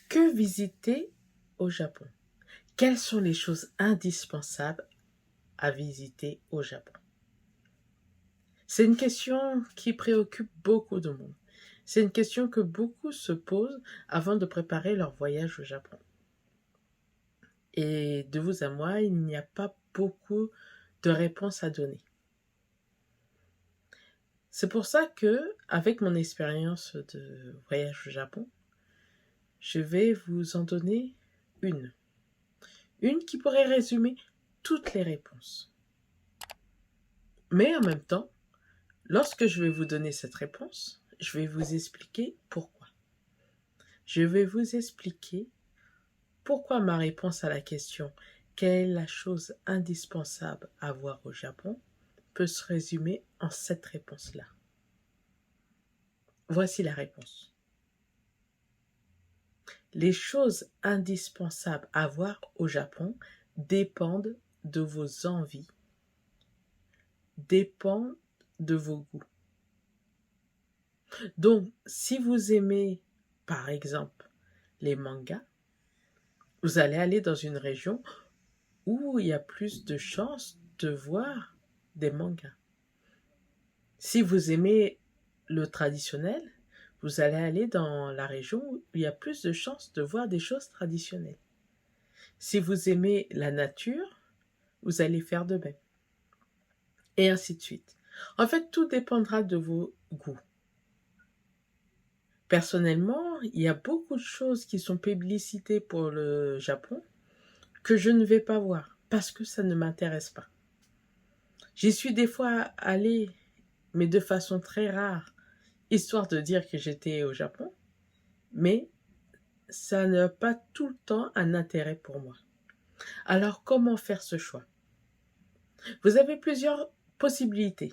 Que visiter au Japon? Quelles sont les choses indispensables à visiter au Japon? C'est une question qui préoccupe beaucoup de monde. C'est une question que beaucoup se posent avant de préparer leur voyage au Japon. Et de vous à moi, il n'y a pas beaucoup de réponses à donner. C'est pour ça que, avec mon expérience de voyage au Japon, je vais vous en donner une. Une qui pourrait résumer toutes les réponses. Mais en même temps, lorsque je vais vous donner cette réponse, je vais vous expliquer pourquoi. Je vais vous expliquer pourquoi ma réponse à la question « Quelle est la chose indispensable à voir au Japon ?» peut se résumer en cette réponse-là. Voici la réponse. Les choses indispensables à voir au Japon dépendent de vos envies, dépendent de vos goûts. Donc, si vous aimez, par exemple, les mangas, vous allez aller dans une région où il y a plus de chances de voir des mangas. Si vous aimez le traditionnel, vous allez aller dans la région où il y a plus de chances de voir des choses traditionnelles. Si vous aimez la nature, vous allez faire de même. Et ainsi de suite. En fait, tout dépendra de vos goûts. Personnellement, il y a beaucoup de choses qui sont publicitées pour le Japon que je ne vais pas voir parce que ça ne m'intéresse pas. J'y suis des fois allée, mais de façon très rare, histoire de dire que j'étais au Japon, mais ça n'a pas tout le temps un intérêt pour moi. Alors, comment faire ce choix? Vous avez plusieurs possibilités.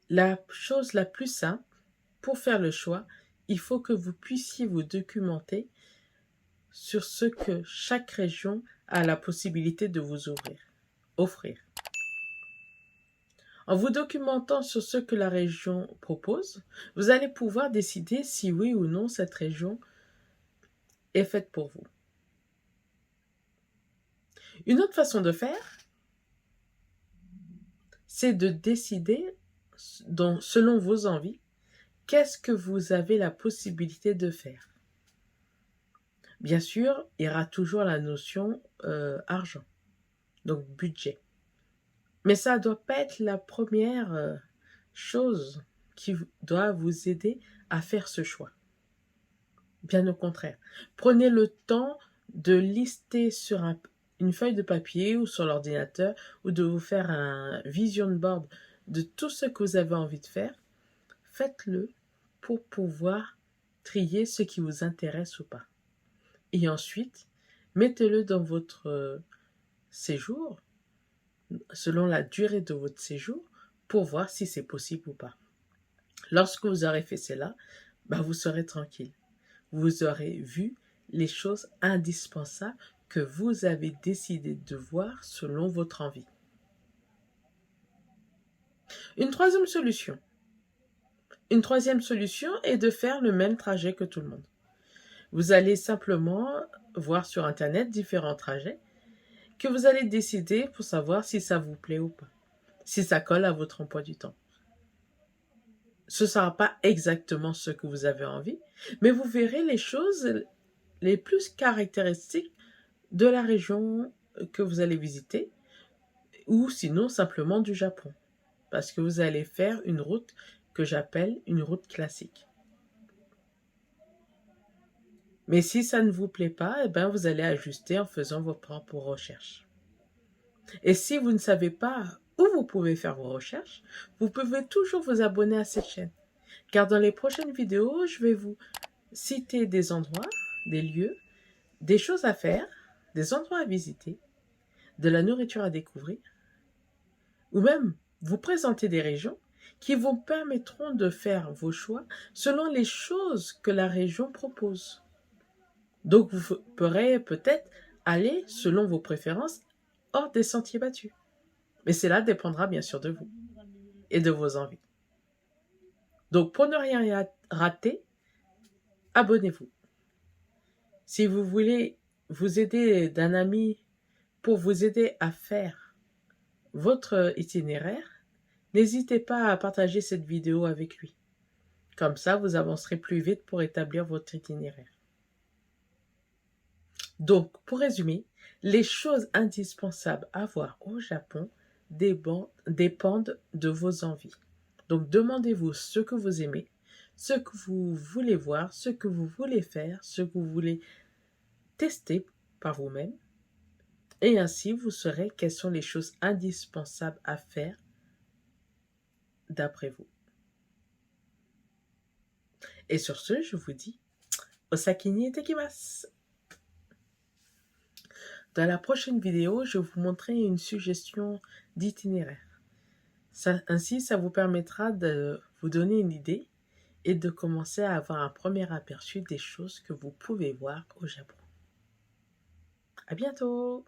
La chose la plus simple, pour faire le choix, il faut que vous puissiez vous documenter sur ce que chaque région a la possibilité de vous offrir. En vous documentant sur ce que la région propose, vous allez pouvoir décider si oui ou non cette région est faite pour vous. Une autre façon de faire, c'est de décider, selon vos envies, qu'est-ce que vous avez la possibilité de faire. Bien sûr, il y aura toujours la notion argent, donc budget. Mais ça ne doit pas être la première chose qui doit vous aider à faire ce choix. Bien au contraire. Prenez le temps de lister sur une feuille de papier ou sur l'ordinateur ou de vous faire un vision board de tout ce que vous avez envie de faire. Faites-le pour pouvoir trier ce qui vous intéresse ou pas. Et ensuite, mettez-le dans votre séjour, selon la durée de votre séjour, pour voir si c'est possible ou pas. Lorsque vous aurez fait cela, vous serez tranquille. Vous aurez vu les choses indispensables que vous avez décidé de voir selon votre envie. Une troisième solution est de faire le même trajet que tout le monde. Vous allez simplement voir sur Internet différents trajets que vous allez décider pour savoir si ça vous plaît ou pas, si ça colle à votre emploi du temps. Ce ne sera pas exactement ce que vous avez envie, mais vous verrez les choses les plus caractéristiques de la région que vous allez visiter, ou sinon simplement du Japon, parce que vous allez faire une route que j'appelle une route classique. Mais si ça ne vous plaît pas, vous allez ajuster en faisant vos propres recherches. Et si vous ne savez pas où vous pouvez faire vos recherches, vous pouvez toujours vous abonner à cette chaîne. Car dans les prochaines vidéos, je vais vous citer des endroits, des lieux, des choses à faire, des endroits à visiter, de la nourriture à découvrir, ou même vous présenter des régions qui vous permettront de faire vos choix selon les choses que la région propose. Donc vous pourrez peut-être aller selon vos préférences hors des sentiers battus. Mais cela dépendra bien sûr de vous et de vos envies. Donc pour ne rien rater, abonnez-vous. Si vous voulez vous aider d'un ami pour vous aider à faire votre itinéraire, n'hésitez pas à partager cette vidéo avec lui. Comme ça, vous avancerez plus vite pour établir votre itinéraire. Donc, pour résumer, les choses indispensables à voir au Japon dépendent de vos envies. Donc, demandez-vous ce que vous aimez, ce que vous voulez voir, ce que vous voulez faire, ce que vous voulez tester par vous-même. Et ainsi, vous saurez quelles sont les choses indispensables à faire d'après vous. Et sur ce, je vous dis Osaki ni itekimasu. Dans la prochaine vidéo, je vais vous montrer une suggestion d'itinéraire. Ainsi, ça vous permettra de vous donner une idée et de commencer à avoir un premier aperçu des choses que vous pouvez voir au Japon. À bientôt!